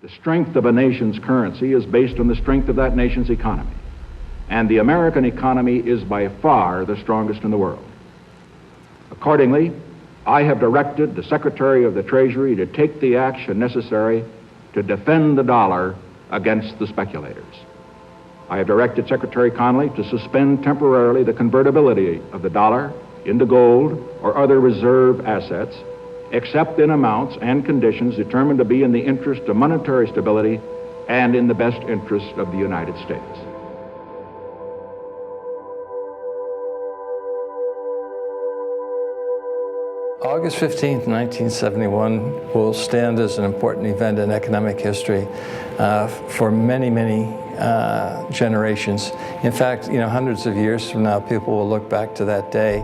The strength of a nation's currency is based on the strength of that nation's economy. And the American economy is by far the strongest in the world. Accordingly, I have directed the Secretary of the Treasury to take the action necessary to defend the dollar against the speculators. I have directed Secretary Connally to suspend temporarily the convertibility of the dollar into gold or other reserve assets, except in amounts and conditions determined to be in the interest of monetary stability and in the best interest of the United States. August 15th, 1971 will stand as an important event in economic history for many, many generations. In fact, hundreds of years from now, people will look back to that day.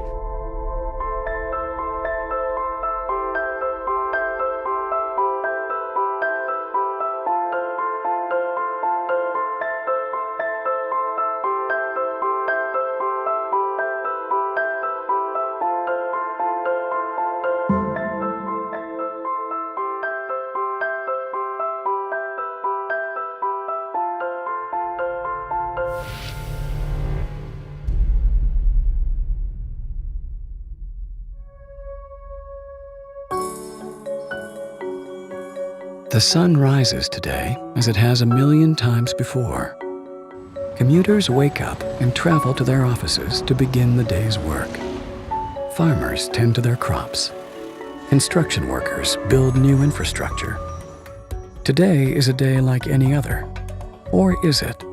The sun rises today as it has a million times before. Commuters wake up and travel to their offices to begin the day's work. Farmers tend to their crops. Construction workers build new infrastructure. Today is a day like any other. Or is it?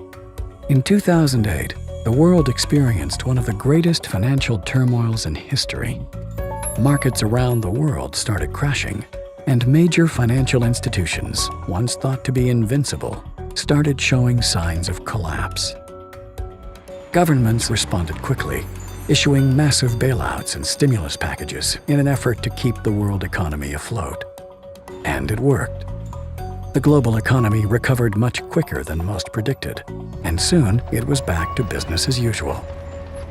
In 2008, the world experienced one of the greatest financial turmoils in history. Markets around the world started crashing, and major financial institutions, once thought to be invincible, started showing signs of collapse. Governments responded quickly, issuing massive bailouts and stimulus packages in an effort to keep the world economy afloat. And it worked. The global economy recovered much quicker than most predicted, and soon it was back to business as usual.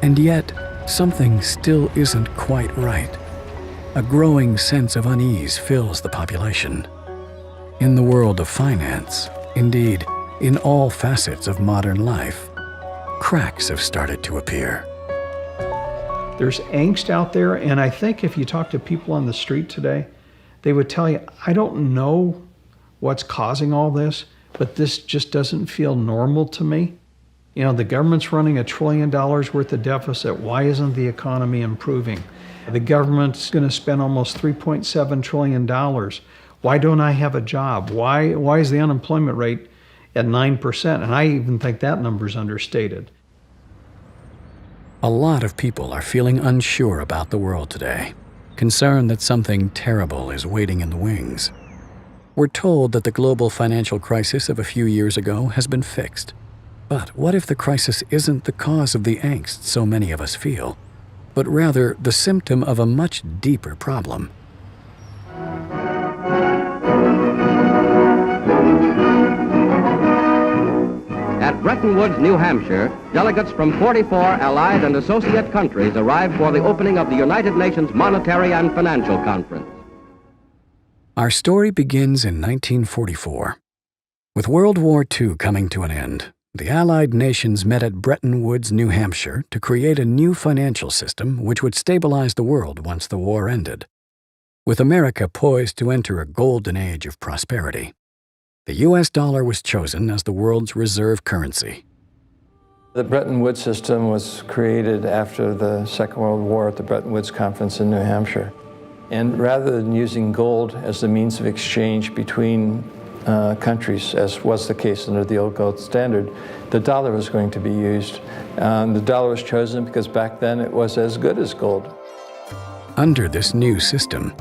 And yet, something still isn't quite right. A growing sense of unease fills the population. In the world of finance, indeed, in all facets of modern life, cracks have started to appear. There's angst out there, and I think if you talk to people on the street today, they would tell you, I don't know what's causing all this, but this just doesn't feel normal to me. The government's running $1 trillion worth of deficit. Why isn't the economy improving? The government's going to spend almost $3.7 trillion. Why don't I have a job? Why is the unemployment rate at 9%? And I even think that number's understated. A lot of people are feeling unsure about the world today, concerned that something terrible is waiting in the wings. We're told that the global financial crisis of a few years ago has been fixed. But what if the crisis isn't the cause of the angst so many of us feel, but rather the symptom of a much deeper problem? At Bretton Woods, New Hampshire, delegates from 44 allied and associate countries arrived for the opening of the United Nations Monetary and Financial Conference. Our story begins in 1944. With World War II coming to an end, the Allied nations met at Bretton Woods, New Hampshire, to create a new financial system which would stabilize the world once the war ended. With America poised to enter a golden age of prosperity, the U.S. dollar was chosen as the world's reserve currency. The Bretton Woods system was created after the Second World War at the Bretton Woods Conference in New Hampshire. And rather than using gold as the means of exchange between countries, as was the case under the old gold standard, the dollar was going to be used. The dollar was chosen because back then it was as good as gold. Under this new system,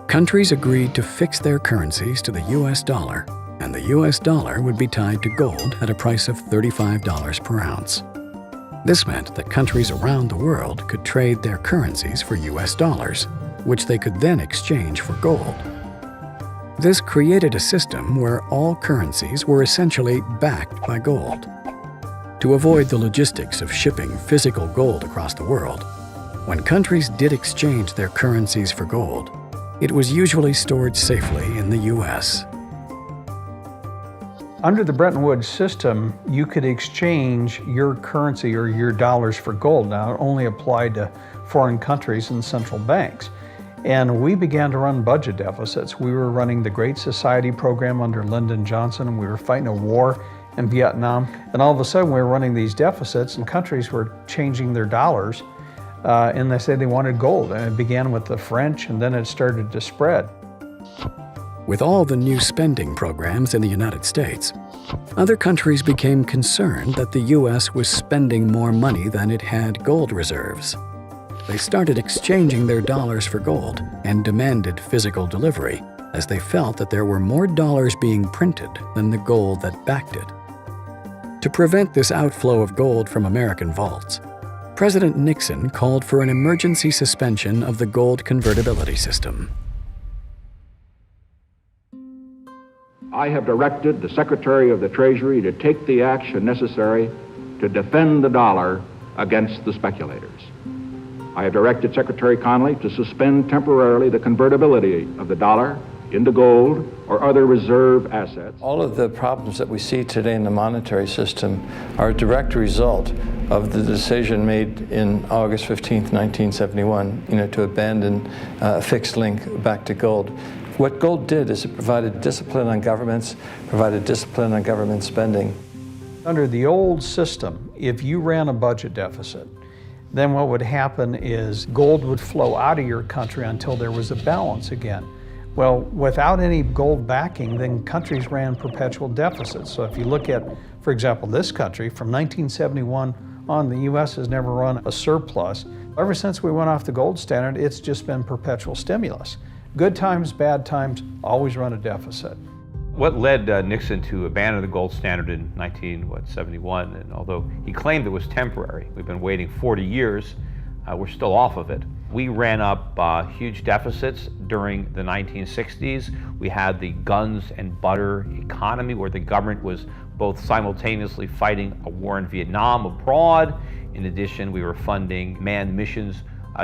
countries agreed to fix their currencies to the U.S. dollar, and the U.S. dollar would be tied to gold at a price of $35 per ounce. This meant that countries around the world could trade their currencies for U.S. dollars, which they could then exchange for gold. This created a system where all currencies were essentially backed by gold. To avoid the logistics of shipping physical gold across the world, when countries did exchange their currencies for gold, it was usually stored safely in the U.S. Under the Bretton Woods system, you could exchange your currency or your dollars for gold. Now, it only applied to foreign countries and central banks. And we began to run budget deficits. We were running the Great Society program under Lyndon Johnson, and we were fighting a war in Vietnam. And all of a sudden, we were running these deficits, and countries were changing their dollars, and they said they wanted gold. And it began with the French, and then it started to spread. With all the new spending programs in the United States, other countries became concerned that the U.S. was spending more money than it had gold reserves. They started exchanging their dollars for gold and demanded physical delivery, as they felt that there were more dollars being printed than the gold that backed it. To prevent this outflow of gold from American vaults, President Nixon called for an emergency suspension of the gold convertibility system. I have directed the Secretary of the Treasury to take the action necessary to defend the dollar against the speculators. I have directed Secretary Connally to suspend temporarily the convertibility of the dollar into gold or other reserve assets. All of the problems that we see today in the monetary system are a direct result of the decision made in August 15th, 1971, to abandon a fixed link back to gold. What gold did is it provided discipline on governments, provided discipline on government spending. Under the old system, if you ran a budget deficit, then what would happen is gold would flow out of your country until there was a balance again. Well, without any gold backing, then countries ran perpetual deficits. So if you look at, for example, this country, from 1971 on, the U.S. has never run a surplus. Ever since we went off the gold standard, it's just been perpetual stimulus. Good times, bad times, always run a deficit. What led Nixon to abandon the gold standard in 1971, and although he claimed it was temporary, we've been waiting 40 years, we're still off of it. We ran up huge deficits during the 1960s. We had the guns and butter economy, where the government was both simultaneously fighting a war in Vietnam abroad. In addition, we were funding manned missions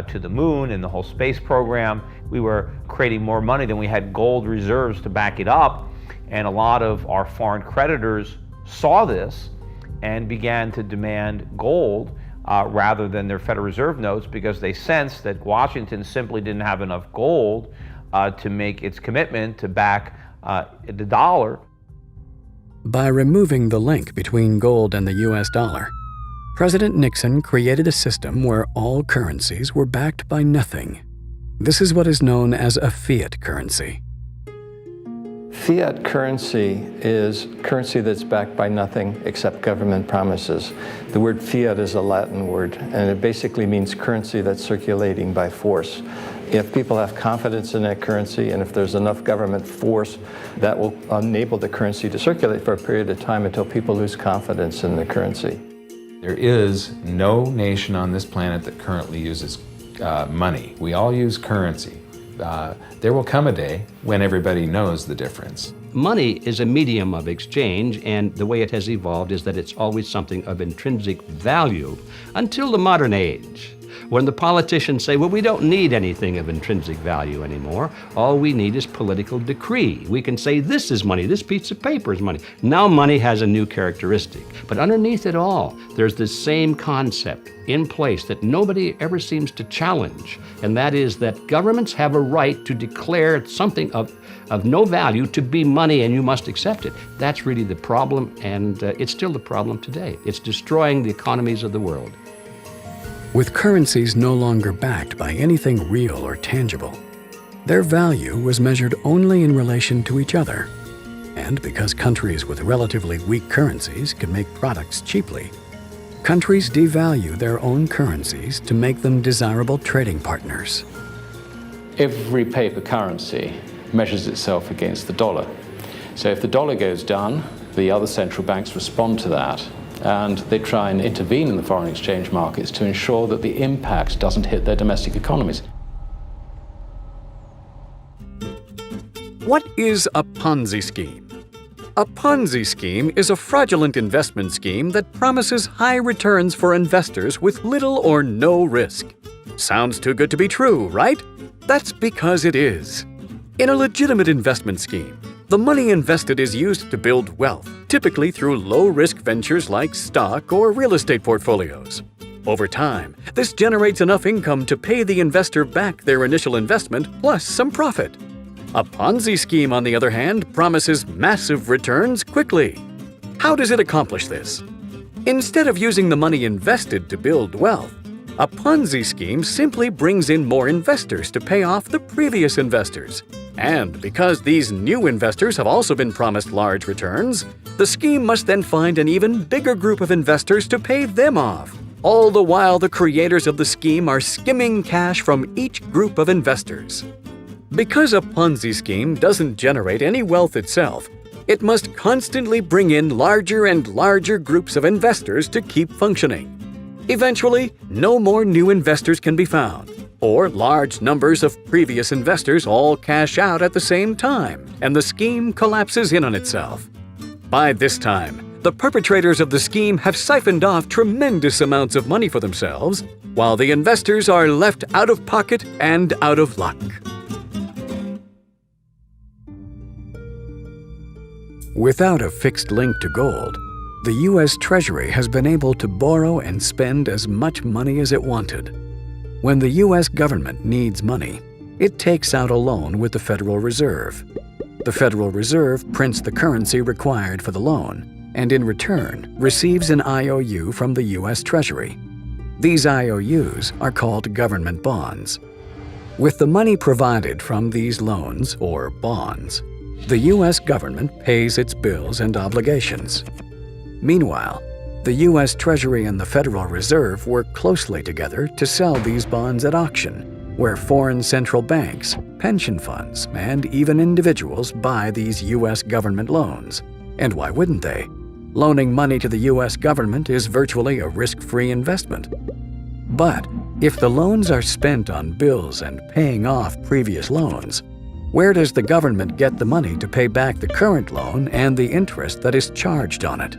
to the moon and the whole space program. We were creating more money than we had gold reserves to back it up. And a lot of our foreign creditors saw this and began to demand gold rather than their Federal Reserve notes, because they sensed that Washington simply didn't have enough gold to make its commitment to back the dollar. By removing the link between gold and the U.S. dollar, President Nixon created a system where all currencies were backed by nothing. This is what is known as a fiat currency. Fiat currency is currency that's backed by nothing except government promises. The word fiat is a Latin word, and it basically means currency that's circulating by force. If people have confidence in that currency, and if there's enough government force, that will enable the currency to circulate for a period of time until people lose confidence in the currency. There is no nation on this planet that currently uses money. We all use currency. There will come a day when everybody knows the difference. Money is a medium of exchange, and the way it has evolved is that it's always something of intrinsic value until the modern age, when the politicians say, well, we don't need anything of intrinsic value anymore. All we need is political decree. We can say this is money, this piece of paper is money. Now money has a new characteristic. But underneath it all, there's this same concept in place that nobody ever seems to challenge, and that is that governments have a right to declare something of no value to be money, and you must accept it. That's really the problem, and it's still the problem today. It's destroying the economies of the world. With currencies no longer backed by anything real or tangible, their value was measured only in relation to each other. And because countries with relatively weak currencies could make products cheaply, countries devalue their own currencies to make them desirable trading partners. Every paper currency measures itself against the dollar. So if the dollar goes down, the other central banks respond to that, and they try and intervene in the foreign exchange markets to ensure that the impact doesn't hit their domestic economies. What is a Ponzi scheme? A Ponzi scheme is a fraudulent investment scheme that promises high returns for investors with little or no risk. Sounds too good to be true, right? That's because it is. In a legitimate investment scheme, The money invested is used to build wealth, typically through low-risk ventures like stock or real estate portfolios. Over time, this generates enough income to pay the investor back their initial investment plus some profit. A Ponzi scheme, on the other hand, promises massive returns quickly. How does it accomplish this? Instead of using the money invested to build wealth, a Ponzi scheme simply brings in more investors to pay off the previous investors. And because these new investors have also been promised large returns, the scheme must then find an even bigger group of investors to pay them off. All the while, the creators of the scheme are skimming cash from each group of investors. Because a Ponzi scheme doesn't generate any wealth itself, it must constantly bring in larger and larger groups of investors to keep functioning. Eventually, no more new investors can be found, or large numbers of previous investors all cash out at the same time, and the scheme collapses in on itself. By this time, the perpetrators of the scheme have siphoned off tremendous amounts of money for themselves, while the investors are left out of pocket and out of luck. Without a fixed link to gold, the U.S. Treasury has been able to borrow and spend as much money as it wanted. When the U.S. government needs money, it takes out a loan with the Federal Reserve. The Federal Reserve prints the currency required for the loan, and in return receives an IOU from the U.S. Treasury. These IOUs are called government bonds. With the money provided from these loans, or bonds, the U.S. government pays its bills and obligations. Meanwhile, the U.S. Treasury and the Federal Reserve work closely together to sell these bonds at auction, where foreign central banks, pension funds, and even individuals buy these U.S. government loans. And why wouldn't they? Loaning money to the U.S. government is virtually a risk-free investment. But if the loans are spent on bills and paying off previous loans, where does the government get the money to pay back the current loan and the interest that is charged on it?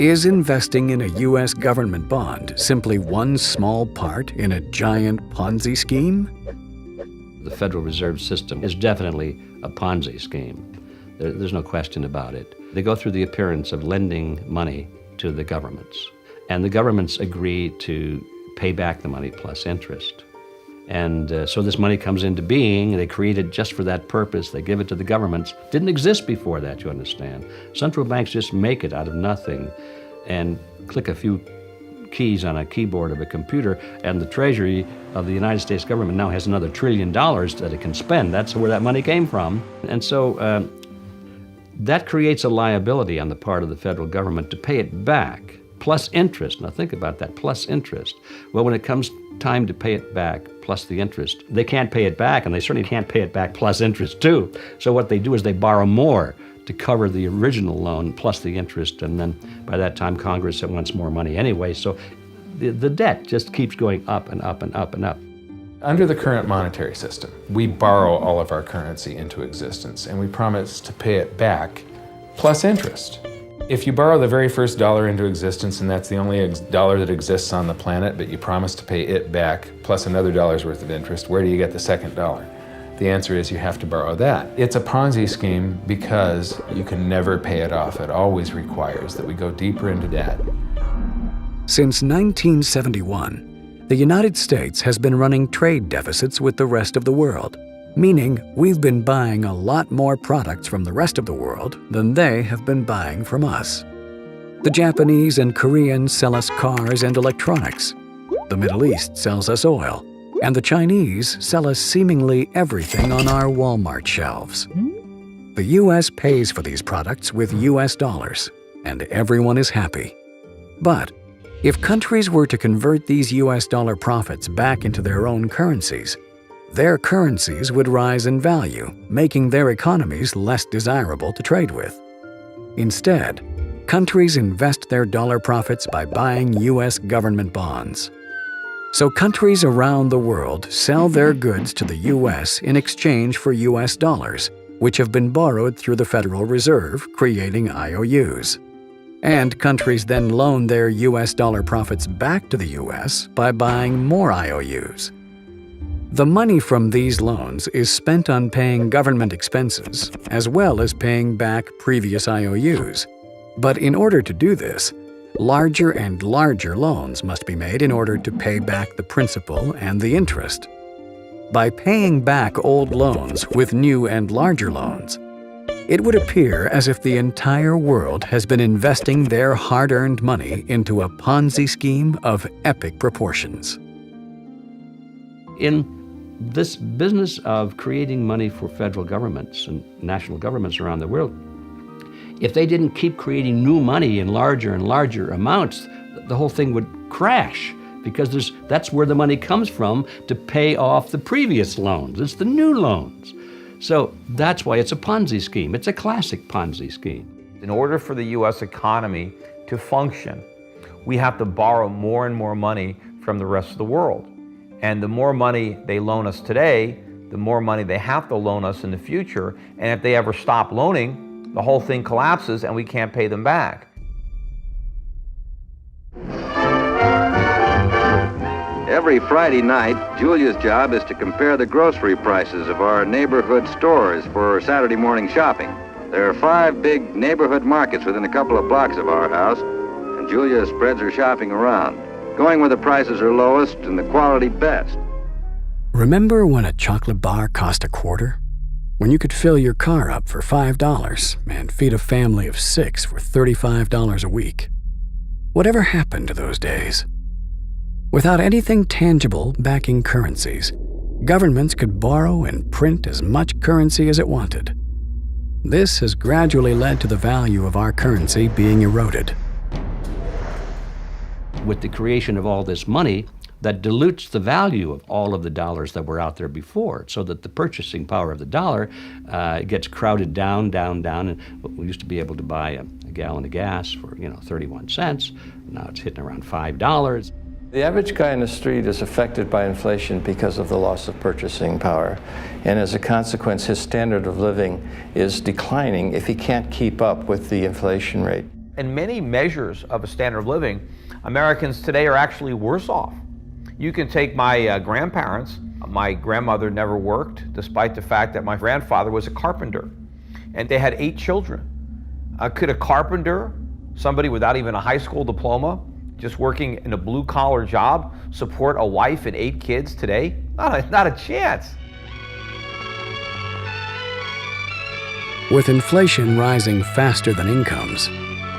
Is investing in a U.S. government bond simply one small part in a giant Ponzi scheme? The Federal Reserve System is definitely a Ponzi scheme. There's no question about it. They go through the appearance of lending money to the governments, and the governments agree to pay back the money plus interest. And so this money comes into being. They create it just for that purpose. They give it to the governments. Didn't exist before that, you understand. Central banks just make it out of nothing and click a few keys on a keyboard of a computer, and the Treasury of the United States government now has another $1 trillion that it can spend. That's where that money came from. And so that creates a liability on the part of the federal government to pay it back, plus interest. Now think about that, plus interest. Well, when it comes time to pay it back plus the interest, they can't pay it back, and they certainly can't pay it back plus interest too. So what they do is they borrow more to cover the original loan plus the interest, and then by that time Congress wants more money anyway. So the debt just keeps going up and up and up and up. Under the current monetary system, we borrow all of our currency into existence, and we promise to pay it back plus interest. If you borrow the very first dollar into existence, and that's the only dollar that exists on the planet, but you promise to pay it back plus another dollar's worth of interest, where do you get the second dollar? The answer is you have to borrow that. It's a Ponzi scheme because you can never pay it off. It always requires that we go deeper into debt. Since 1971, the United States has been running trade deficits with the rest of the world, meaning we've been buying a lot more products from the rest of the world than they have been buying from us. The Japanese and Koreans sell us cars and electronics. The Middle East sells us oil. And the Chinese sell us seemingly everything on our Walmart shelves. The U.S. pays for these products with U.S. dollars, and everyone is happy. But if countries were to convert these U.S. dollar profits back into their own currencies, their currencies would rise in value, making their economies less desirable to trade with. Instead, countries invest their dollar profits by buying U.S. government bonds. So countries around the world sell their goods to the U.S. in exchange for U.S. dollars, which have been borrowed through the Federal Reserve, creating IOUs. And countries then loan their U.S. dollar profits back to the U.S. by buying more IOUs. The money from these loans is spent on paying government expenses, as well as paying back previous IOUs. But in order to do this, larger and larger loans must be made in order to pay back the principal and the interest. By paying back old loans with new and larger loans, it would appear as if the entire world has been investing their hard-earned money into a Ponzi scheme of epic proportions. In this business of creating money for federal governments and national governments around the world, if they didn't keep creating new money in larger and larger amounts, the whole thing would crash, because that's where the money comes from to pay off the previous loans. It's the new loans. So that's why it's a Ponzi scheme. It's a classic Ponzi scheme. In order for the U.S. economy to function, we have to borrow more and more money from the rest of the world. And the more money they loan us today, the more money they have to loan us in the future. And if they ever stop loaning, the whole thing collapses and we can't pay them back. Every Friday night, Julia's job is to compare the grocery prices of our neighborhood stores for Saturday morning shopping. There are 5 big neighborhood markets within a couple of blocks of our house, and Julia spreads her shopping around, going where the prices are lowest and the quality best. Remember when a chocolate bar cost a quarter? When you could fill your car up for $5 and feed a family of 6 for $35 a week? Whatever happened to those days? Without anything tangible backing currencies, governments could borrow and print as much currency as it wanted. This has gradually led to the value of our currency being eroded. With the creation of all this money, that dilutes the value of all of the dollars that were out there before, so that the purchasing power of the dollar gets crowded down, and we used to be able to buy a gallon of gas for 31 cents. Now it's hitting around $5. The average guy in the street is affected by inflation because of the loss of purchasing power. And as a consequence, his standard of living is declining if he can't keep up with the inflation rate. In many measures of a standard of living, Americans today are actually worse off. You can take my grandparents. My grandmother never worked, despite the fact that my grandfather was a carpenter. And they had 8 children. Could a carpenter, somebody without even a high school diploma, just working in a blue-collar job, support a wife and 8 kids today? Not a chance. With inflation rising faster than incomes,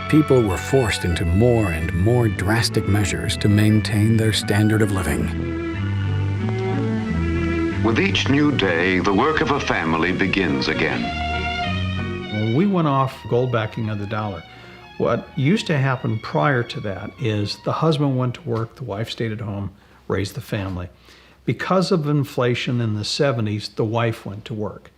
people were forced into more and more drastic measures to maintain their standard of living. With each new day, the work of a family begins again. When we went off gold backing of the dollar, what used to happen prior to that is the husband went to work, the wife stayed at home, raised the family. Because of inflation in the 70s, the wife went to work.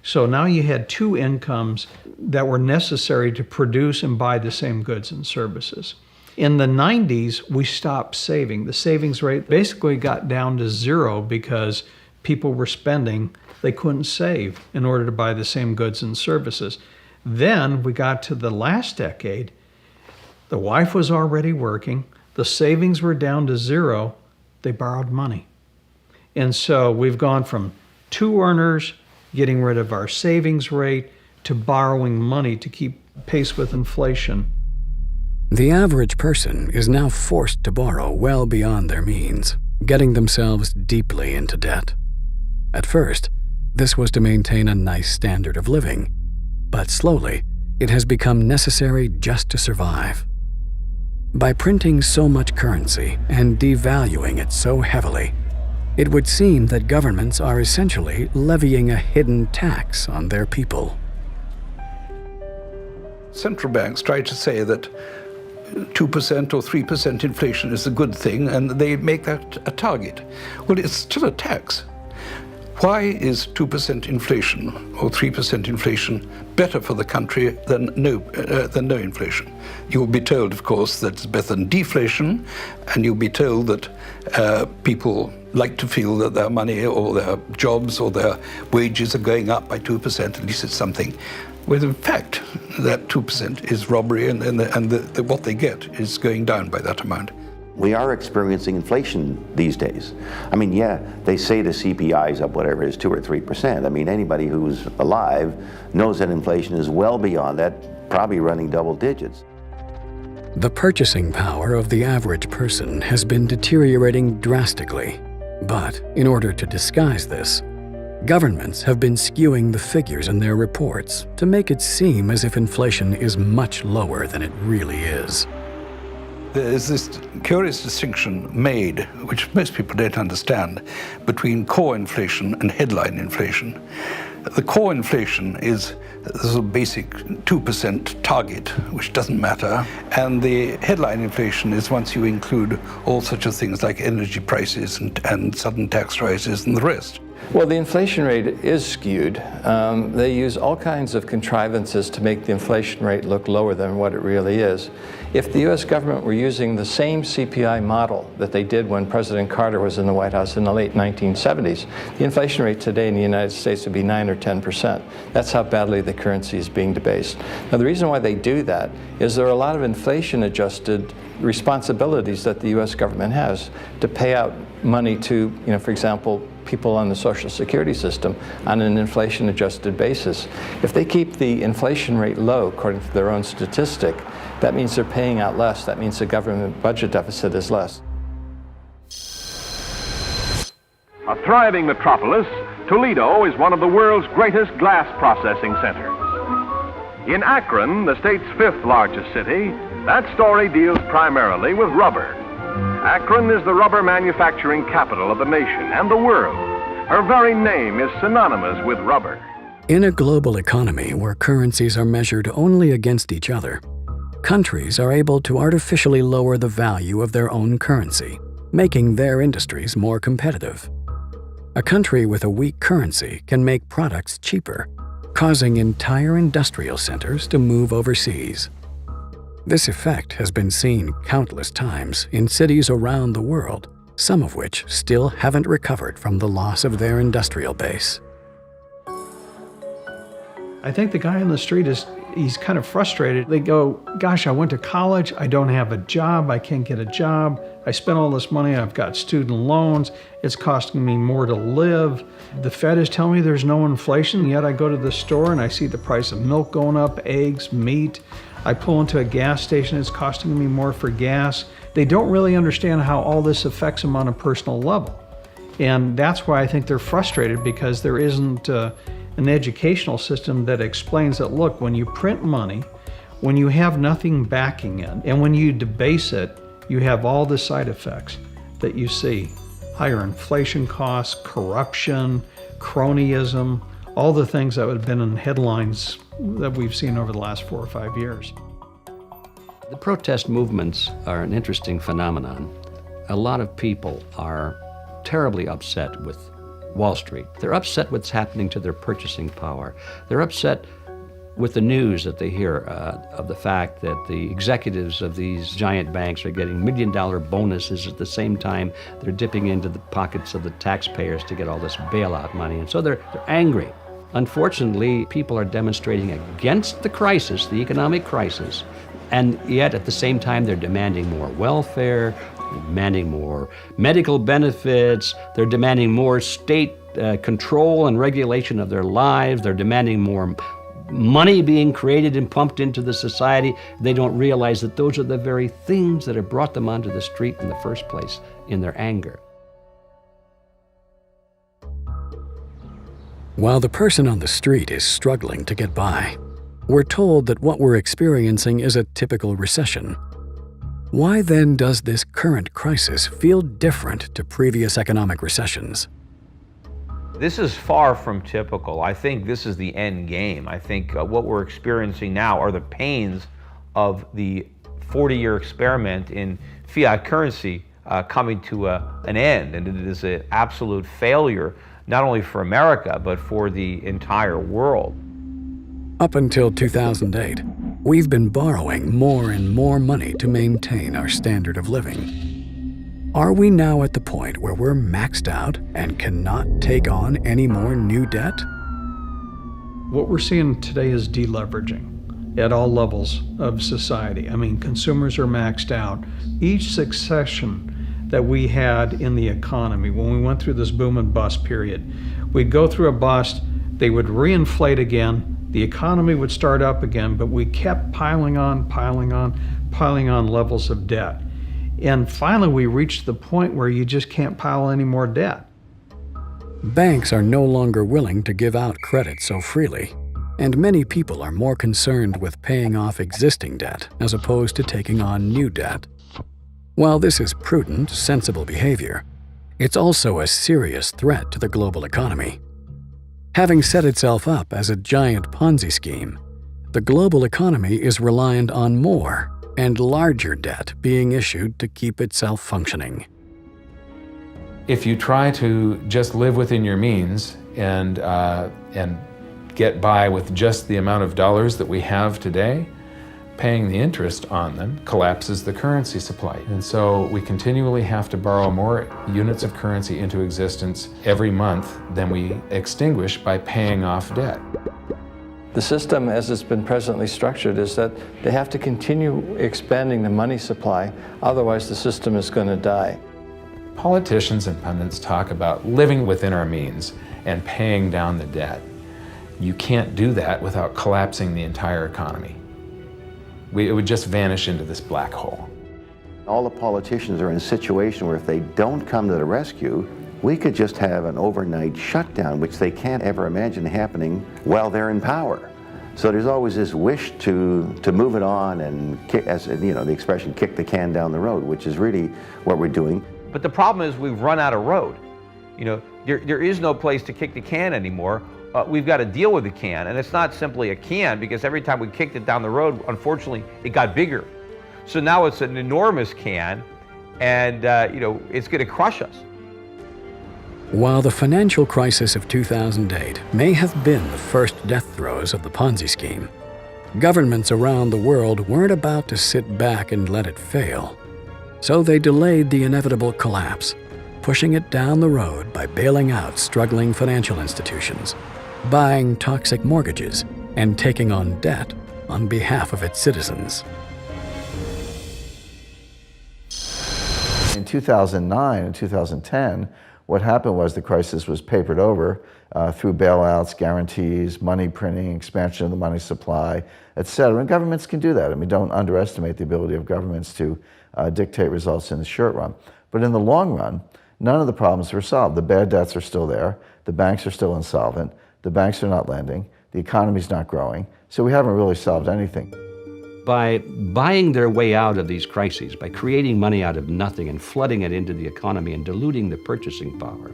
So now you had 2 incomes that were necessary to produce and buy the same goods and services. In the 90s, we stopped saving. The savings rate basically got down to 0 because people were spending. They couldn't save in order to buy the same goods and services. Then we got to the last decade. The wife was already working. The savings were down to 0. They borrowed money. And so we've gone from 2 earners getting rid of our savings rate to borrowing money to keep pace with inflation. The average person is now forced to borrow well beyond their means, getting themselves deeply into debt. At first, this was to maintain a nice standard of living, but slowly, it has become necessary just to survive. By printing so much currency and devaluing it so heavily, it would seem that governments are essentially levying a hidden tax on their people. Central banks try to say that 2% or 3% inflation is a good thing, and they make that a target. Well, it's still a tax. Why is 2% inflation or 3% inflation better for the country than no inflation? You'll be told, of course, that it's better than deflation, and you'll be told that people like to feel that their money or their jobs or their wages are going up by 2%, at least it's something. When in fact, that 2% is robbery, and what they get is going down by that amount. We are experiencing inflation these days. I mean, yeah, they say the CPI is up whatever it is, 2 or 3%. I mean, anybody who's alive knows that inflation is well beyond that, probably running double digits. The purchasing power of the average person has been deteriorating drastically. But in order to disguise this, governments have been skewing the figures in their reports to make it seem as if inflation is much lower than it really is. There is this curious distinction made, which most people don't understand, between core inflation and headline inflation. The core inflation is the basic 2% target, which doesn't matter. And the headline inflation is once you include all such things like energy prices and sudden tax rises and the rest. Well, the inflation rate is skewed. They use all kinds of contrivances to make the inflation rate look lower than what it really is. If the U.S. government were using the same CPI model that they did when President Carter was in the White House in the late 1970s, the inflation rate today in the United States would be 9 or 10%. That's how badly the currency is being debased. Now, the reason why they do that is there are a lot of inflation-adjusted responsibilities that the U.S. government has to pay out money to, for example, people on the Social Security system on an inflation-adjusted basis. If they keep the inflation rate low, according to their own statistic, that means they're paying out less. That means the government budget deficit is less. A thriving metropolis, Toledo is one of the world's greatest glass processing centers. In Akron, the state's 5th largest city, that story deals primarily with rubber. Akron is the rubber manufacturing capital of the nation and the world. Her very name is synonymous with rubber. In a global economy where currencies are measured only against each other, countries are able to artificially lower the value of their own currency, making their industries more competitive. A country with a weak currency can make products cheaper, causing entire industrial centers to move overseas. This effect has been seen countless times in cities around the world, some of which still haven't recovered from the loss of their industrial base. I think the guy on the street he's kind of frustrated. They go, gosh, I went to college, I don't have a job, I can't get a job, I spent all this money, I've got student loans, it's costing me more to live. The Fed is telling me there's no inflation, yet I go to the store and I see the price of milk going up, eggs, meat. I pull into a gas station, it's costing me more for gas. They don't really understand how all this affects them on a personal level. And that's why I think they're frustrated, because there isn't an educational system that explains that, look, when you print money, when you have nothing backing it, and when you debase it, you have all the side effects that you see. Higher inflation costs, corruption, cronyism, all the things that have been in headlines that we've seen over the last 4 or 5 years. The protest movements are an interesting phenomenon. A lot of people are terribly upset with Wall Street. They're upset what's happening to their purchasing power. They're upset with the news that they hear of the fact that the executives of these giant banks are getting $1 million bonuses at the same time they're dipping into the pockets of the taxpayers to get all this bailout money. And so they're angry. Unfortunately, people are demonstrating against the crisis, the economic crisis, and yet at the same time they're demanding more welfare, they're demanding more medical benefits, they're demanding more state control and regulation of their lives, they're demanding more money being created and pumped into the society. They don't realize that those are the very things that have brought them onto the street in the first place in their anger. While the person on the street is struggling to get by, we're told that what we're experiencing is a typical recession. Why then does this current crisis feel different to previous economic recessions? This is far from typical. I think this is the end game. I think what we're experiencing now are the pains of the 40-year experiment in fiat currency coming to an end, and it is an absolute failure, not only for America, but for the entire world. Up until 2008, we've been borrowing more and more money to maintain our standard of living. Are we now at the point where we're maxed out and cannot take on any more new debt? What we're seeing today is deleveraging. at all levels of society. I mean, consumers are maxed out. Each succession that we had in the economy, when we went through this boom and bust period, we'd go through a bust, they would reinflate again, the economy would start up again, but we kept piling on levels of debt. And finally, we reached the point where you just can't pile any more debt. Banks are no longer willing to give out credit so freely, and many people are more concerned with paying off existing debt as opposed to taking on new debt. While this is prudent, sensible behavior, it's also a serious threat to the global economy. Having set itself up as a giant Ponzi scheme, the global economy is reliant on more and larger debt being issued to keep itself functioning. If you try to just live within your means and get by with just the amount of dollars that we have today, paying the interest on them collapses the currency supply. And so we continually have to borrow more units of currency into existence every month than we extinguish by paying off debt. The system as it's been presently structured is that they have to continue expanding the money supply, otherwise the system is going to die. Politicians and pundits talk about living within our means and paying down the debt. You can't do that without collapsing the entire economy. It would just vanish into this black hole. All the politicians are in a situation where if they don't come to the rescue, we could just have an overnight shutdown, which they can't ever imagine happening while they're in power. So there's always this wish to move it on and, as you know, the expression, kick the can down the road, which is really what we're doing. But the problem is we've run out of road. You know, there is no place to kick the can anymore. We've got to deal with the can, and it's not simply a can, because every time we kicked it down the road, unfortunately, it got bigger. So now it's an enormous can, and you know, it's going to crush us. While the financial crisis of 2008 may have been the first death throes of the Ponzi scheme, governments around the world weren't about to sit back and let it fail. So they delayed the inevitable collapse, pushing it down the road by bailing out struggling financial institutions, buying toxic mortgages, and taking on debt on behalf of its citizens. In 2009 and 2010, what happened was the crisis was papered over through bailouts, guarantees, money printing, expansion of the money supply, et cetera. And governments can do that. I mean, don't underestimate the ability of governments to dictate results in the short run. But in the long run, none of the problems were solved. The bad debts are still there. The banks are still insolvent. The banks are not lending. The economy's not growing. So we haven't really solved anything. By buying their way out of these crises, by creating money out of nothing and flooding it into the economy and diluting the purchasing power,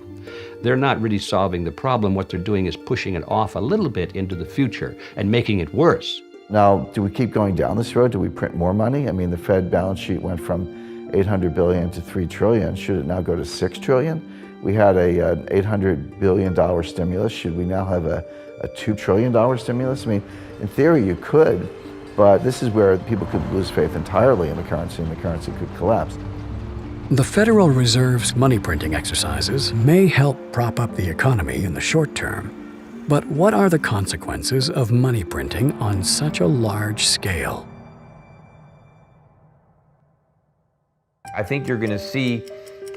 they're not really solving the problem. What they're doing is pushing it off a little bit into the future and making it worse. Now, do we keep going down this road? Do we print more money? I mean, the Fed balance sheet went from $800 billion to $3 trillion. Should it now go to $6 trillion? We had an $800 billion stimulus. Should we now have a $2 trillion stimulus? I mean, in theory, you could, but this is where people could lose faith entirely in the currency, and the currency could collapse. The Federal Reserve's money printing exercises may help prop up the economy in the short term, but what are the consequences of money printing on such a large scale? I think you're going to see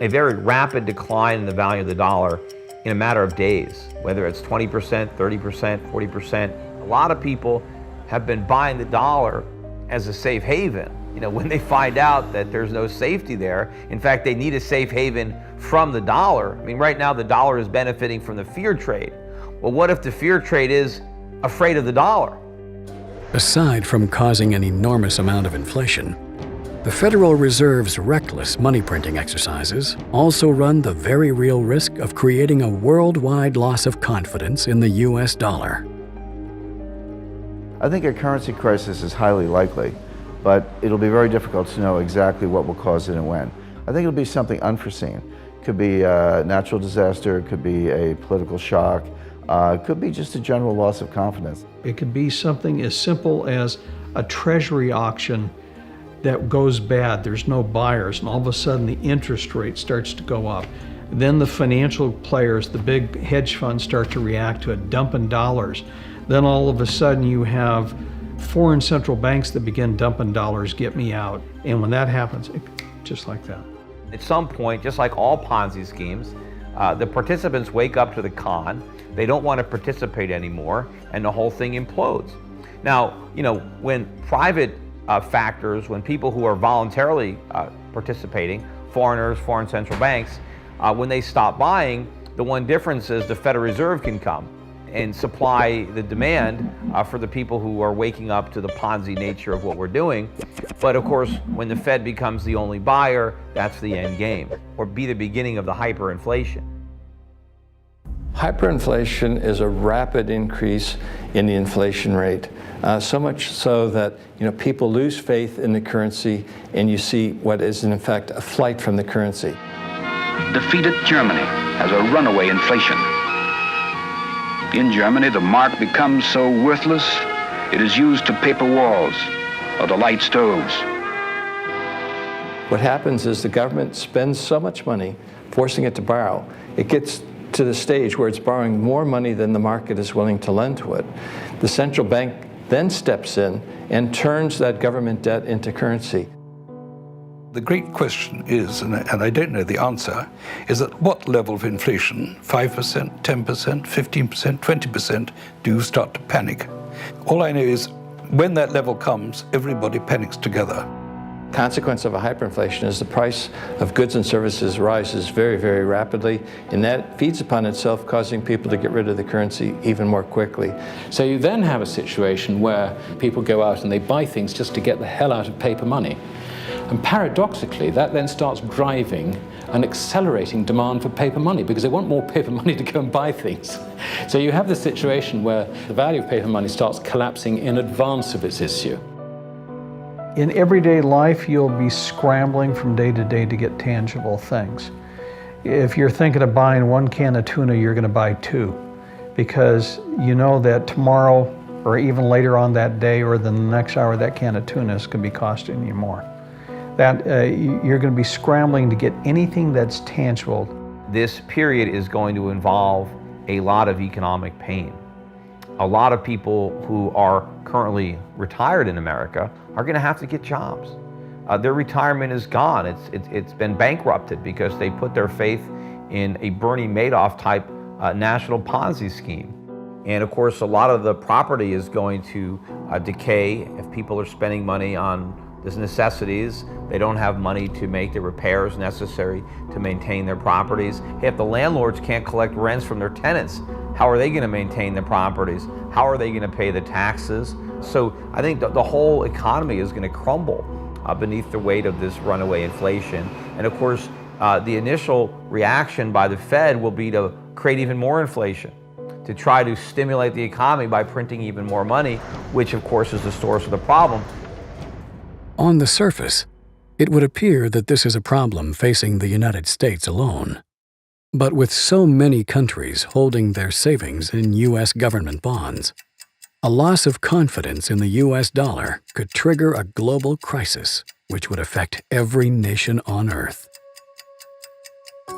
a very rapid decline in the value of the dollar in a matter of days, whether it's 20%, 30%, 40%. A lot of people have been buying the dollar as a safe haven. You know, when they find out that there's no safety there, in fact, they need a safe haven from the dollar. I mean, right now the dollar is benefiting from the fear trade. Well, what if the fear trade is afraid of the dollar? Aside from causing an enormous amount of inflation, the Federal Reserve's reckless money printing exercises also run the very real risk of creating a worldwide loss of confidence in the US dollar. I think a currency crisis is highly likely, but it'll be very difficult to know exactly what will cause it and when. I think it'll be something unforeseen. It could be a natural disaster, it could be a political shock, it could be just a general loss of confidence. It could be something as simple as a treasury auction that goes bad, there's no buyers, and all of a sudden the interest rate starts to go up. Then the financial players, the big hedge funds, start to react to it, dumping dollars. Then all of a sudden you have foreign central banks that begin dumping dollars, get me out. And when that happens, just like that. At some point, just like all Ponzi schemes, the participants wake up to the con, they don't want to participate anymore, and the whole thing implodes. Now, you know, when private factors, when people who are voluntarily participating, foreigners, foreign central banks, when they stop buying, the one difference is the Federal Reserve can come and supply the demand for the people who are waking up to the Ponzi nature of what we're doing. But of course, when the Fed becomes the only buyer, that's the end game, or be the beginning of the hyperinflation. Hyperinflation is a rapid increase in the inflation rate, so much so that people lose faith in the currency, and you see what is in effect a flight from the currency. Defeated Germany has a runaway inflation. In Germany, the mark becomes so worthless, it is used to paper walls or to light stoves. What happens is the government spends so much money forcing it to borrow, it gets to the stage where it's borrowing more money than the market is willing to lend to it. The central bank then steps in and turns that government debt into currency. The great question is, and I don't know the answer, is at what level of inflation, 5%, 10%, 15%, 20%, do you start to panic? All I know is when that level comes, everybody panics together. Consequence of a hyperinflation is the price of goods and services rises very, very rapidly, and that feeds upon itself, causing people to get rid of the currency even more quickly. So you then have a situation where people go out and they buy things just to get the hell out of paper money. And paradoxically, that then starts driving and accelerating demand for paper money, because they want more paper money to go and buy things. So you have this situation where the value of paper money starts collapsing in advance of its issue. In everyday life, you'll be scrambling from day to day to get tangible things. If you're thinking of buying 1 can of tuna, you're going to buy 2, because you know that tomorrow or even later on that day or the next hour, that can of tuna is going to be costing you more. That you're going to be scrambling to get anything that's tangible. This period is going to involve a lot of economic pain. A lot of people who are currently retired in America are going to have to get jobs. Their retirement is gone. It's been bankrupted because they put their faith in a Bernie Madoff type national Ponzi scheme. And of course, a lot of the property is going to decay if people are spending money on these necessities. They don't have money to make the repairs necessary to maintain their properties. Hey, if the landlords can't collect rents from their tenants, how are they going to maintain the properties? How are they going to pay the taxes? So I think the whole economy is going to crumble beneath the weight of this runaway inflation. And of course, the initial reaction by the Fed will be to create even more inflation, to try to stimulate the economy by printing even more money, which of course is the source of the problem. On the surface, it would appear that this is a problem facing the United States alone. But with so many countries holding their savings in U.S. government bonds, a loss of confidence in the U.S. dollar could trigger a global crisis which would affect every nation on Earth.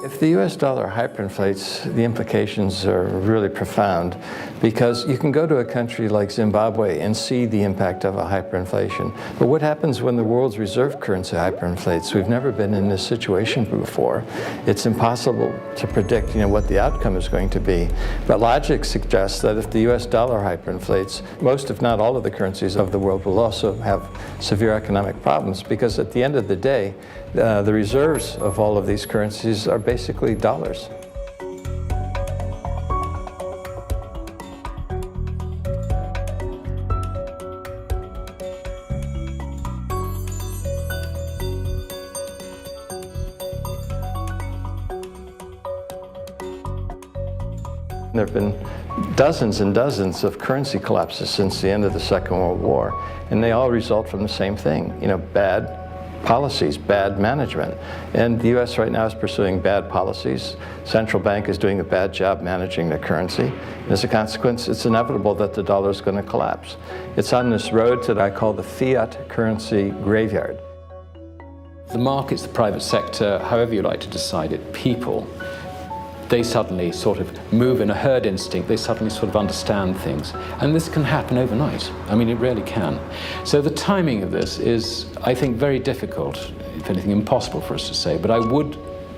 If the US dollar hyperinflates, the implications are really profound, because you can go to a country like Zimbabwe and see the impact of a hyperinflation. But what happens when the world's reserve currency hyperinflates? We've never been in this situation before. It's impossible to predict, what the outcome is going to be. But logic suggests that if the US dollar hyperinflates, most, if not all, of the currencies of the world will also have severe economic problems, because at the end of the day, the reserves of all of these currencies are basically dollars. There have been dozens and dozens of currency collapses since the end of the Second World War, and they all result from the same thing, bad policies, bad management. And the U.S. right now is pursuing bad policies. Central bank is doing a bad job managing the currency. And as a consequence, it's inevitable that the dollar is going to collapse. It's on this road that I call the fiat currency graveyard. The markets, the private sector, however you like to decide it, people, they suddenly sort of move in a herd instinct, they suddenly sort of understand things. And this can happen overnight. I mean, it really can. So the timing of this is, I think, very difficult, if anything, impossible for us to say. But I would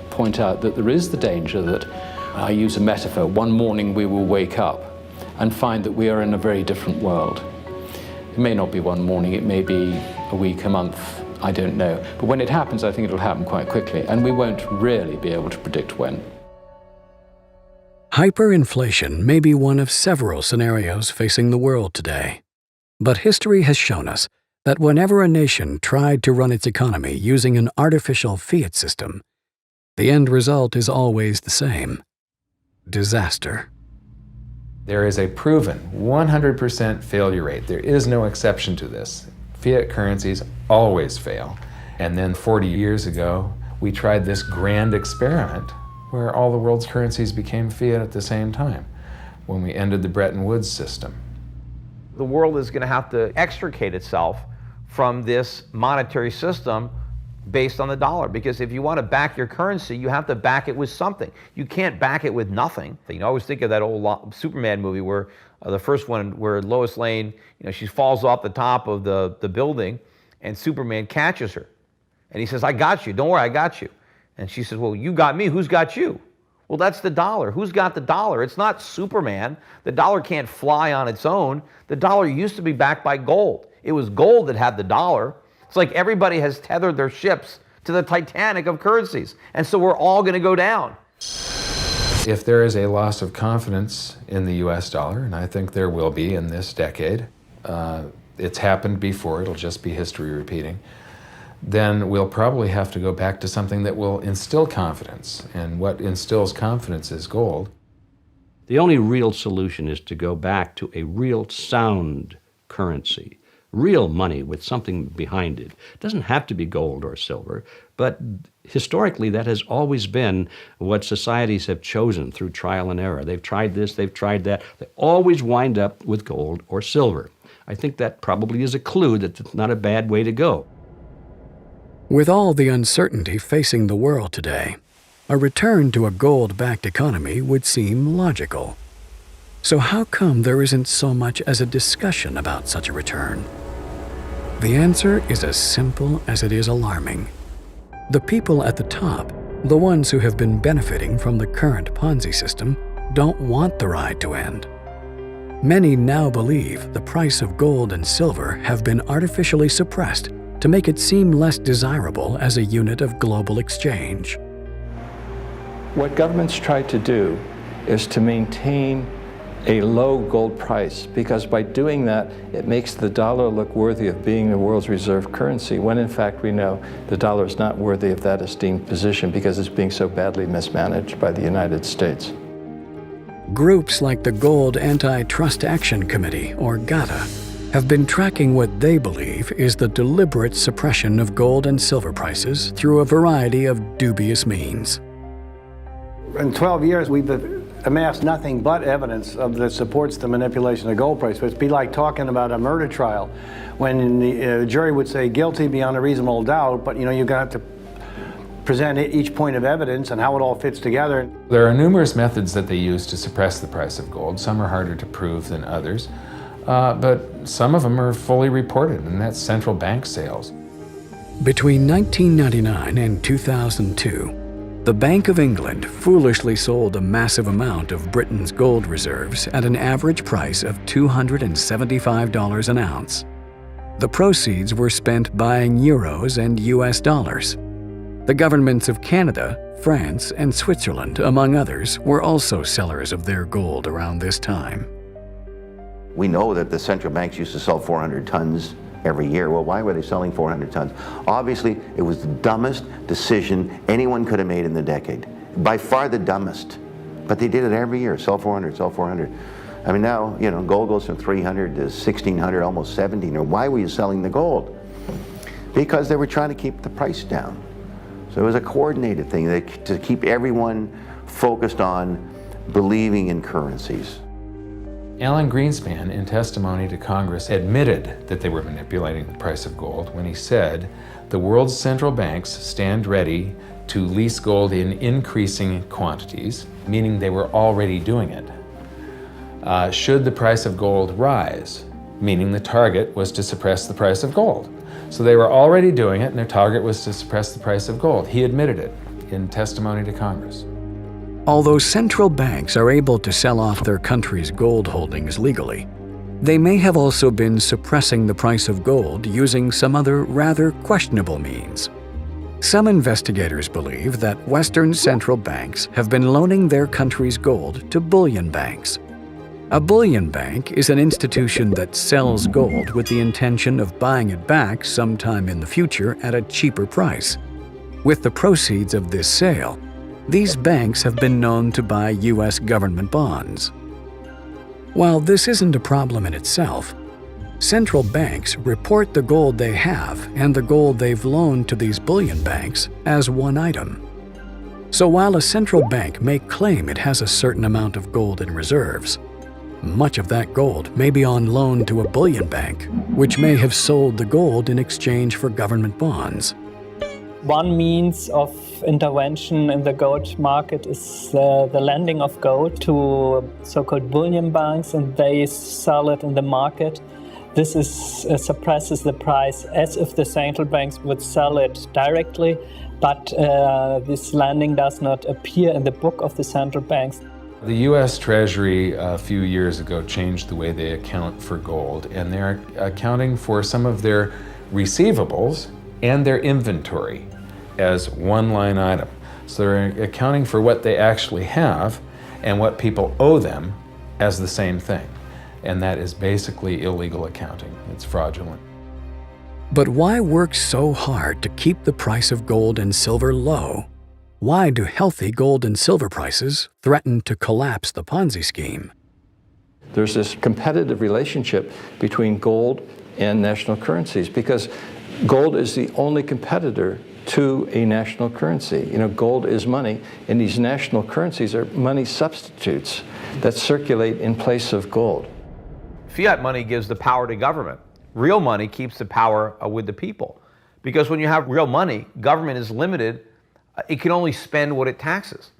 point out that there is the danger that, I use a metaphor, one morning we will wake up and find that we are in a very different world. It may not be one morning, it may be a week, a month, I don't know. But when it happens, I think it'll happen quite quickly, and we won't really be able to predict when. Hyperinflation may be one of several scenarios facing the world today. But history has shown us that whenever a nation tried to run its economy using an artificial fiat system, the end result is always the same: disaster. There is a proven 100% failure rate. There is no exception to this. Fiat currencies always fail. And then 40 years ago, we tried this grand experiment where all the world's currencies became fiat at the same time, when we ended the Bretton Woods system. The world is going to have to extricate itself from this monetary system based on the dollar, because if you want to back your currency, you have to back it with something. You can't back it with nothing. I always think of that old Superman movie where the first one where Lois Lane, she falls off the top of the building and Superman catches her. And he says, "I got you, don't worry, I got you." And she says, "Well, you got me, who's got you?" Well, that's the dollar. Who's got the dollar? It's not Superman. The dollar can't fly on its own. The dollar used to be backed by gold. It was gold that had the dollar. It's like everybody has tethered their ships to the Titanic of currencies. And so we're all going to go down. If there is a loss of confidence in the US dollar, and I think there will be in this decade, it's happened before, it'll just be history repeating, then we'll probably have to go back to something that will instill confidence. And what instills confidence is gold. The only real solution is to go back to a real sound currency. Real money with something behind it. It doesn't have to be gold or silver, but historically that has always been what societies have chosen through trial and error. They've tried this, they've tried that. They always wind up with gold or silver. I think that probably is a clue that it's not a bad way to go. With all the uncertainty facing the world today, a return to a gold-backed economy would seem logical. So how come there isn't so much as a discussion about such a return? The answer is as simple as it is alarming. The people at the top, the ones who have been benefiting from the current Ponzi system, don't want the ride to end. Many now believe the price of gold and silver have been artificially suppressed to make it seem less desirable as a unit of global exchange. What governments try to do is to maintain a low gold price, because by doing that, it makes the dollar look worthy of being the world's reserve currency, when in fact we know the dollar is not worthy of that esteemed position because it's being so badly mismanaged by the United States. Groups like the Gold Anti-Trust Action Committee, or GATA, have been tracking what they believe is the deliberate suppression of gold and silver prices through a variety of dubious means. In 12 years, we've amassed nothing but evidence that supports the manipulation of gold price. But it'd be like talking about a murder trial when the jury would say guilty beyond a reasonable doubt, but you've got to present each point of evidence and how it all fits together. There are numerous methods that they use to suppress the price of gold. Some are harder to prove than others, but some of them are fully reported, and that's central bank sales. Between 1999 and 2002, the Bank of England foolishly sold a massive amount of Britain's gold reserves at an average price of $275 an ounce. The proceeds were spent buying euros and US dollars. The governments of Canada, France, and Switzerland, among others, were also sellers of their gold around this time. We know that the central banks used to sell 400 tons every year. Well, why were they selling 400 tons? Obviously, it was the dumbest decision anyone could have made in the decade. By far the dumbest. But they did it every year, sell 400, sell 400. I mean, now, gold goes from 300 to 1,600, almost 17. Why were you selling the gold? Because they were trying to keep the price down. So it was a coordinated thing to keep everyone focused on believing in currencies. Alan Greenspan, in testimony to Congress, admitted that they were manipulating the price of gold when he said, "The world's central banks stand ready to lease gold in increasing quantities," meaning they were already doing it, "should the price of gold rise," meaning the target was to suppress the price of gold. So they were already doing it, and their target was to suppress the price of gold. He admitted it in testimony to Congress. Although central banks are able to sell off their country's gold holdings legally, they may have also been suppressing the price of gold using some other rather questionable means. Some investigators believe that Western central banks have been loaning their country's gold to bullion banks. A bullion bank is an institution that sells gold with the intention of buying it back sometime in the future at a cheaper price. With the proceeds of this sale, these banks have been known to buy U.S. government bonds. While this isn't a problem in itself, central banks report the gold they have and the gold they've loaned to these bullion banks as one item. So while a central bank may claim it has a certain amount of gold in reserves, much of that gold may be on loan to a bullion bank, which may have sold the gold in exchange for government bonds. One means of intervention in the gold market is the lending of gold to so-called bullion banks, and they sell it in the market. This suppresses the price as if the central banks would sell it directly, but this lending does not appear in the book of the central banks. The U.S. Treasury a few years ago changed the way they account for gold, and they're accounting for some of their receivables and their inventory as one line item. So they're accounting for what they actually have and what people owe them as the same thing. And that is basically illegal accounting. It's fraudulent. But why work so hard to keep the price of gold and silver low? Why do healthy gold and silver prices threaten to collapse the Ponzi scheme? There's this competitive relationship between gold and national currencies because gold is the only competitor to a national currency. You know, gold is money, and these national currencies are money substitutes that circulate in place of gold. Fiat money gives the power to government. Real money keeps the power with the people. Because when you have real money, government is limited. It can only spend what it taxes.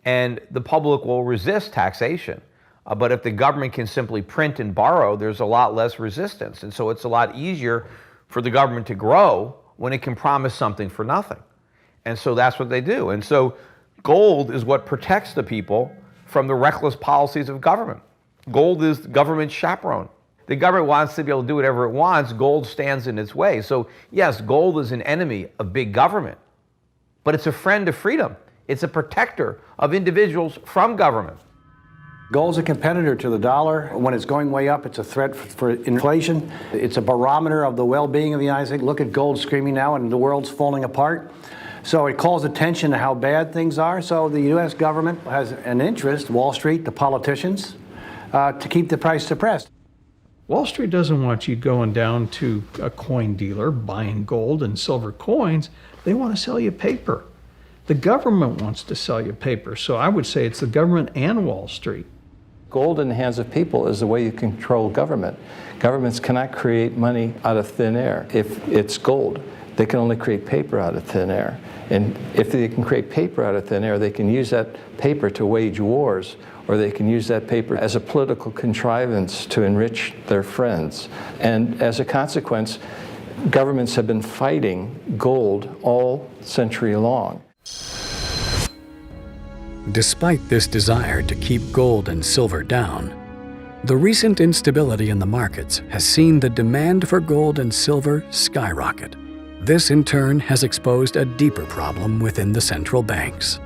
And the public will resist taxation. But if the government can simply print and borrow, there's a lot less resistance. And so it's a lot easier for the government to grow when it can promise something for nothing. And so that's what they do. And so gold is what protects the people from the reckless policies of government. Gold is government chaperone. The government wants to be able to do whatever it wants. Gold stands in its way. So yes, gold is an enemy of big government, but it's a friend of freedom. It's a protector of individuals from government. Gold's a competitor to the dollar. When it's going way up, it's a threat for inflation. It's a barometer of the well-being of the United States. Look at gold screaming now and the world's falling apart. So it calls attention to how bad things are. So the U.S. government has an interest, Wall Street, the politicians, to keep the price suppressed. Wall Street doesn't want you going down to a coin dealer buying gold and silver coins. They want to sell you paper. The government wants to sell you paper. So I would say it's the government and Wall Street. Gold in the hands of people is the way you control government. Governments cannot create money out of thin air. If it's gold, they can only create paper out of thin air. And if they can create paper out of thin air, they can use that paper to wage wars, or they can use that paper as a political contrivance to enrich their friends. And as a consequence, governments have been fighting gold all century long. Despite this desire to keep gold and silver down, the recent instability in the markets has seen the demand for gold and silver skyrocket. This in turn has exposed a deeper problem within the central banks.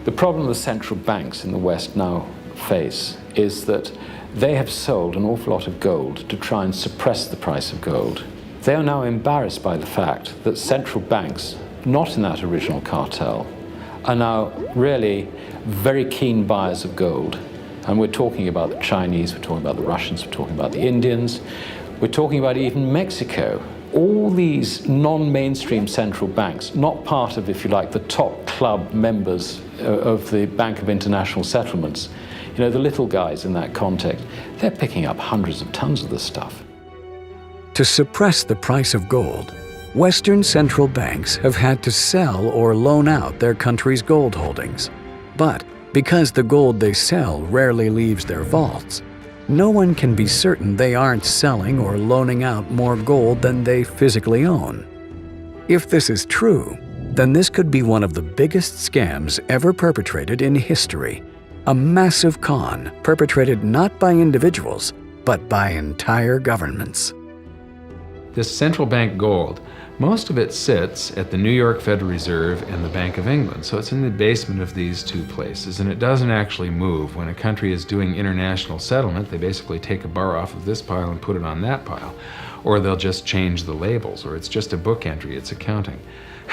The problem the central banks in the West now face is that they have sold an awful lot of gold to try and suppress the price of gold. They are now embarrassed by the fact that central banks, not in that original cartel, are now really very keen buyers of gold. And we're talking about the Chinese, we're talking about the Russians, we're talking about the Indians, we're talking about even Mexico. All these non-mainstream central banks, not part of, if you like, the top club members of the Bank of International Settlements, You know, the little guys in that context, they're picking up hundreds of tons of this stuff. To suppress the price of gold, Western central banks have had to sell or loan out their country's gold holdings. But because the gold they sell rarely leaves their vaults, no one can be certain they aren't selling or loaning out more gold than they physically own. If this is true, then this could be one of the biggest scams ever perpetrated in history. A massive con perpetrated not by individuals, but by entire governments. This central bank gold, most of it sits at the New York Federal Reserve and the Bank of England. So it's in the basement of these two places, and it doesn't actually move. When a country is doing international settlement, they basically take a bar off of this pile and put it on that pile. Or they'll just change the labels, or it's just a book entry, it's accounting.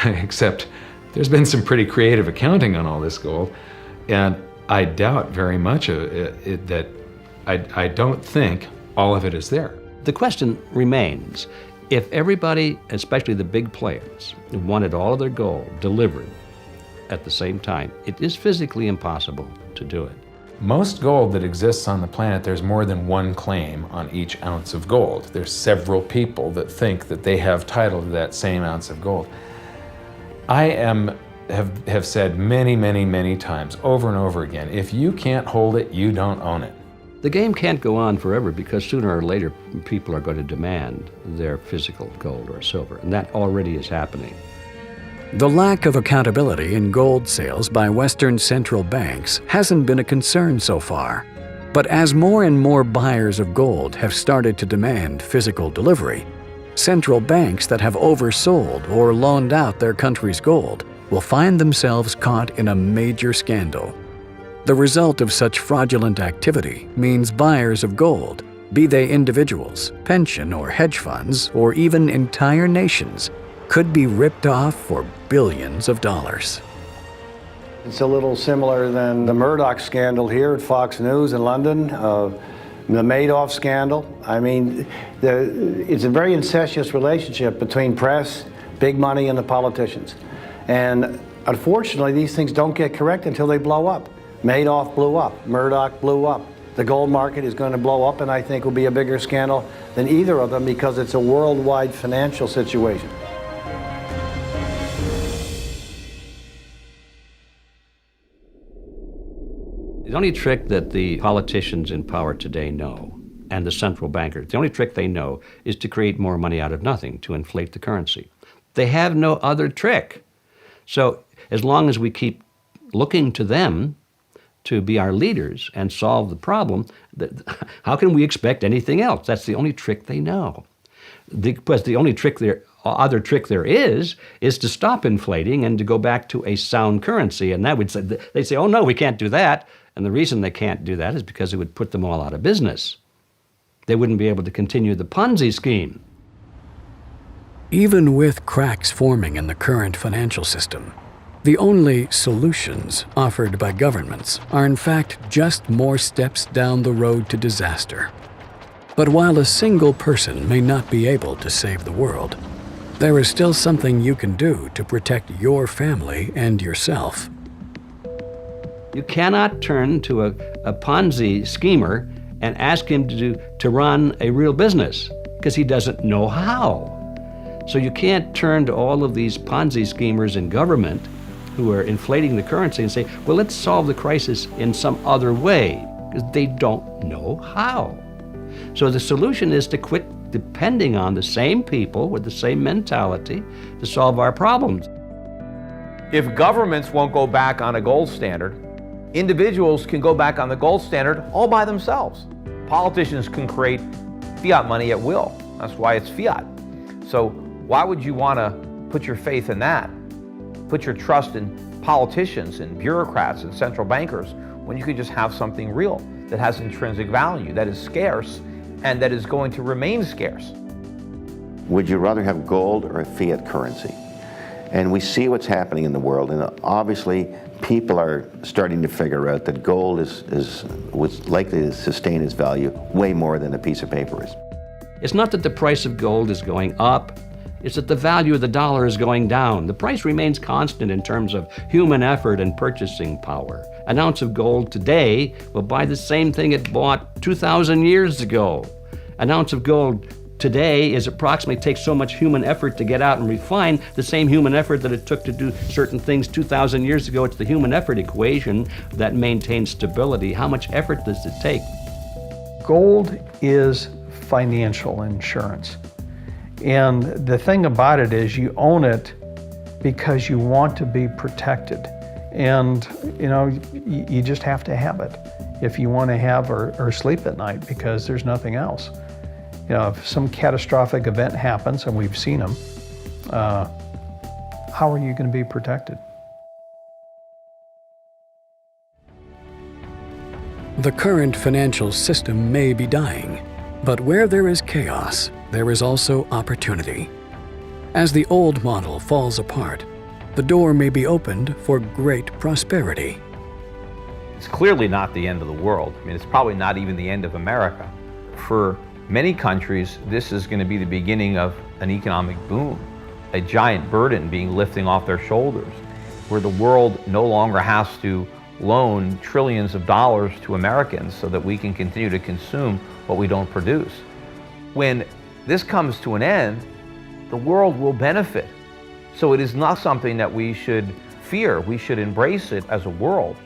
Except there's been some pretty creative accounting on all this gold, and I doubt very much that I don't think all of it is there. The question remains, if everybody, especially the big players, wanted all of their gold delivered at the same time, it is physically impossible to do it. Most gold that exists on the planet, there's more than one claim on each ounce of gold. There's several people that think that they have title to that same ounce of gold. I have said many times, over and over again, if you can't hold it, you don't own it. The game can't go on forever because sooner or later people are going to demand their physical gold or silver, and that already is happening. The lack of accountability in gold sales by Western central banks hasn't been a concern so far. But as more and more buyers of gold have started to demand physical delivery, central banks that have oversold or loaned out their country's gold will find themselves caught in a major scandal. The result of such fraudulent activity means buyers of gold, be they individuals, pension or hedge funds, or even entire nations, could be ripped off for billions of dollars. It's a little similar than the Murdoch scandal here at Fox News in London, the Madoff scandal. I mean, it's a very incestuous relationship between press, big money, and the politicians. And unfortunately, these things don't get correct until they blow up. Madoff blew up, Murdoch blew up. The gold market is going to blow up, and I think will be a bigger scandal than either of them because it's a worldwide financial situation. The only trick that the politicians in power today know, and the central bankers, the only trick they know is to create more money out of nothing, to inflate the currency. They have no other trick. So as long as we keep looking to them to be our leaders and solve the problem, how can we expect anything else? That's the only trick they know. Because the only other trick there is to stop inflating and to go back to a sound currency. And that would say, they say, oh no, we can't do that. And the reason they can't do that is because it would put them all out of business. They wouldn't be able to continue the Ponzi scheme. Even with cracks forming in the current financial system, the only solutions offered by governments are in fact just more steps down the road to disaster. But while a single person may not be able to save the world, there is still something you can do to protect your family and yourself. You cannot turn to a Ponzi schemer and ask him to run a real business because he doesn't know how. So you can't turn to all of these Ponzi schemers in government who are inflating the currency and say, well, let's solve the crisis in some other way, because they don't know how. So the solution is to quit depending on the same people with the same mentality to solve our problems. If governments won't go back on a gold standard, individuals can go back on the gold standard all by themselves. Politicians can create fiat money at will. That's why it's fiat. So why would you want to put your faith in that? Put your trust in politicians and bureaucrats and central bankers when you could just have something real that has intrinsic value, that is scarce, and that is going to remain scarce. Would you rather have gold or a fiat currency? And we see what's happening in the world, and obviously people are starting to figure out that gold is what's likely to sustain its value way more than a piece of paper is. It's not that the price of gold is going up, is that the value of the dollar is going down. The price remains constant in terms of human effort and purchasing power. An ounce of gold today will buy the same thing it bought 2,000 years ago. An ounce of gold today takes so much human effort to get out and refine the same human effort that it took to do certain things 2,000 years ago. It's the human effort equation that maintains stability. How much effort does it take? Gold is financial insurance. And the thing about it is you own it because you want to be protected. And you just have to have it if you want to have or sleep at night, because there's nothing else. If some catastrophic event happens, and we've seen them, how are you going to be protected? The current financial system may be dying, but where there is chaos, there is also opportunity. As the old model falls apart, the door may be opened for great prosperity. It's clearly not the end of the world. I mean, it's probably not even the end of America. For many countries, this is going to be the beginning of an economic boom, a giant burden being lifting off their shoulders, where the world no longer has to loan trillions of dollars to Americans so that we can continue to consume what we don't produce. When this comes to an end, the world will benefit. So it is not something that we should fear. We should embrace it as a world.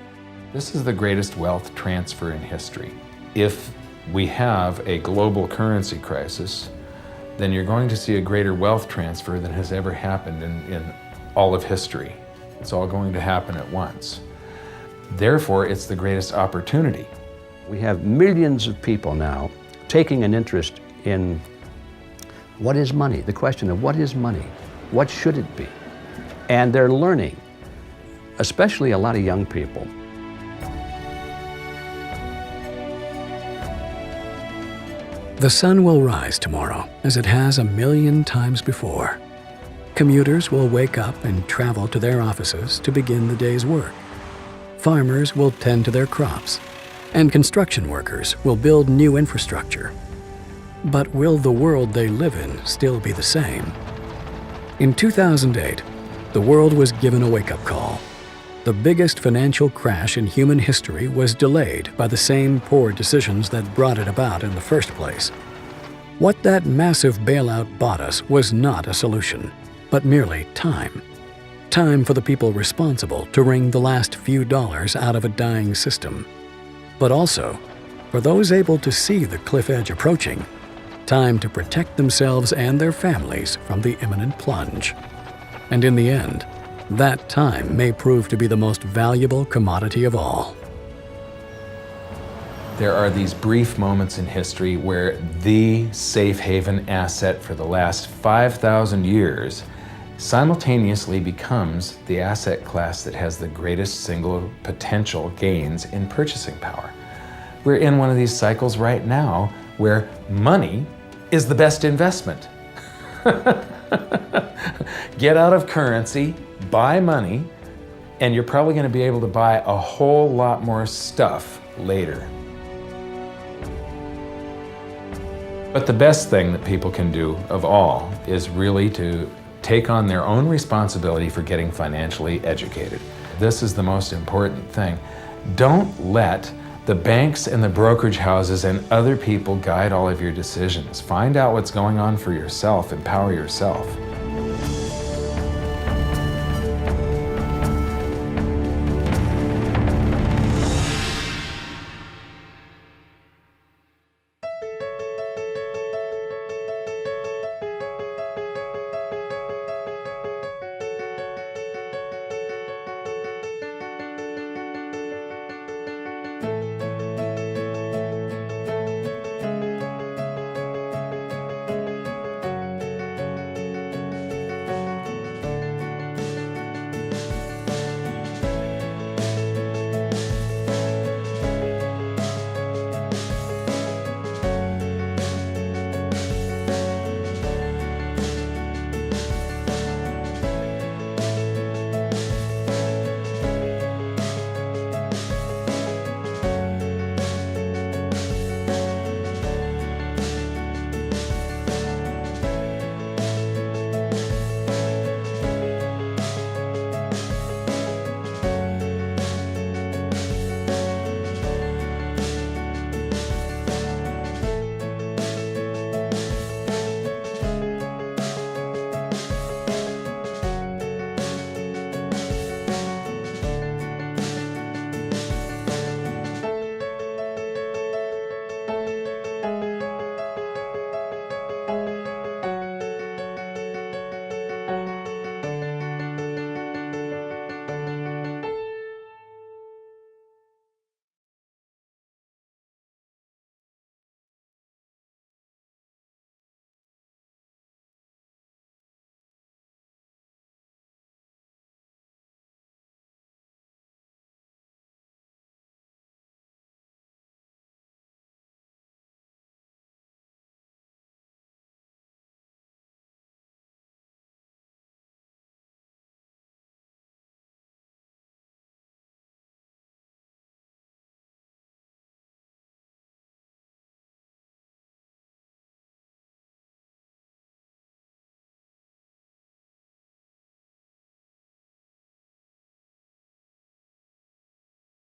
This is the greatest wealth transfer in history. If we have a global currency crisis, then you're going to see a greater wealth transfer than has ever happened in all of history. It's all going to happen at once. Therefore, it's the greatest opportunity. We have millions of people now taking an interest in what is money, the question of what is money, what should it be? And they're learning, especially a lot of young people. The sun will rise tomorrow, as it has 1,000,000 times before. Commuters will wake up and travel to their offices to begin the day's work. Farmers will tend to their crops, and construction workers will build new infrastructure. But will the world they live in still be the same? In 2008, the world was given a wake-up call. The biggest financial crash in human history was delayed by the same poor decisions that brought it about in the first place. What that massive bailout bought us was not a solution, but merely time. Time for the people responsible to wring the last few dollars out of a dying system. But also, for those able to see the cliff edge approaching, time to protect themselves and their families from the imminent plunge. And in the end, that time may prove to be the most valuable commodity of all. There are these brief moments in history where the safe haven asset for the last 5,000 years simultaneously becomes the asset class that has the greatest single potential gains in purchasing power. We're in one of these cycles right now where money is the best investment. Get out of currency, buy money, and you're probably going to be able to buy a whole lot more stuff later. But the best thing that people can do of all is really to take on their own responsibility for getting financially educated. This is the most important thing. Don't let the banks and the brokerage houses and other people guide all of your decisions. Find out what's going on for yourself. Empower yourself.